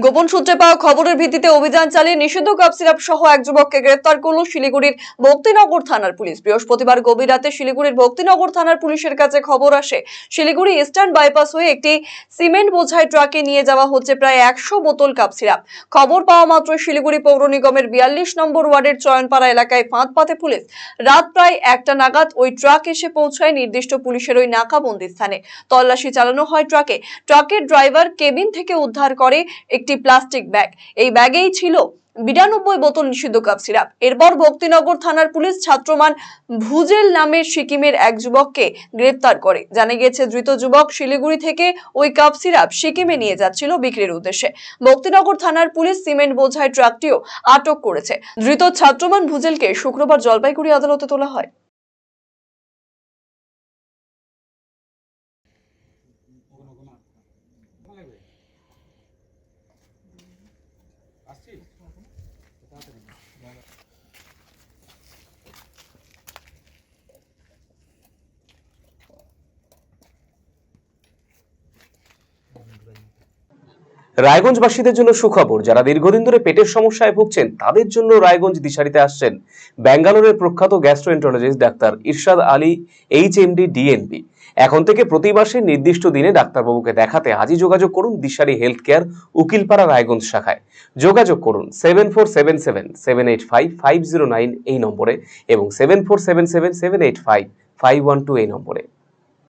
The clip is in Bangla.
গোপন সূত্রে পাওয়া খবরের ভিত্তিতে অভিযান চালিয়ে নিষিদ্ধ কাপ সিরাপ সহ এক যুবককে গ্রেফতার করল শিলিগুড়ির ভক্তিনগর থানার পুলিশ। বৃহস্পতিবার গভীর রাতে শিলিগুড়ির ভক্তিনগর থানার পুলিশের কাছে খবর আসে শিলিগুড়ি ইস্টার্ন বাইপাস হয়ে একটি সিমেন্ট বোঝাই ট্রাকে নিয়ে যাওয়া হচ্ছে প্রায় 100 বোতল কাপ সিরাপ। খবর পাওয়া মাত্র শিলিগুড়ি পৌর নিগমের 42 নম্বর ওয়ার্ডের চয়নপাড়া এলাকায় ফাঁদ পাতে পুলিশ। রাত প্রায় 1টা নাগাদ ওই ট্রাক এসে পৌঁছায় নির্দিষ্ট পুলিশের ওই নাকাবন্দি স্থানে। তল্লাশি চালানো হয় ট্রাকের ড্রাইভার কেবিন থেকে উদ্ধার করে একটি প্লাস্টিক ব্যাগ। এই ব্যাগেই ছিল 92 বোতল নিষিদ্ধ কাপ সিরাপ। এরপর ভক্তিনগর থানার পুলিশ ছাত্রমান ভুজেল নামের সিকিমের এক যুবককে গ্রেফতার করে। জানা গেছে ধৃত যুবক শিলিগুড়ি থেকে ওই কাপ সিরাপ সিকিমে নিয়ে যাচ্ছিল বিক্রির উদ্দেশ্যে। ভক্তিনগর থানার পুলিশ সিমেন্ট বোঝাই ট্রাকটিও আটক করেছে। ধৃত ছাত্রমান ভুজেলকে শুক্রবার জলপাইগুড়ি আদালতে তোলা হয়। রায়গঞ্জবাসীদের জন্য সুখবর। যারা দীর্ঘদিন ধরে পেটের সমস্যায় ভুগছেন তাদের জন্য রায়গঞ্জ দিশারিতে আসছেন ব্যাঙ্গালোরের প্রখ্যাত গ্যাস্ট্রোএন্টারোলজিস্ট ডাক্তার ইরশাদ আলী এইচএমডি ডিএনবি। এখন থেকে প্রতি মাসে নির্দিষ্ট দিনে ডাক্তারবাবুকে দেখাতে আজই যোগাযোগ করুন দিশারি হেলথ কেয়ার উকিলপাড়া রায়গঞ্জ শাখায়। যোগাযোগ করুন 7477785509 এই নম্বরে এবং 7477785512 এই নম্বরে।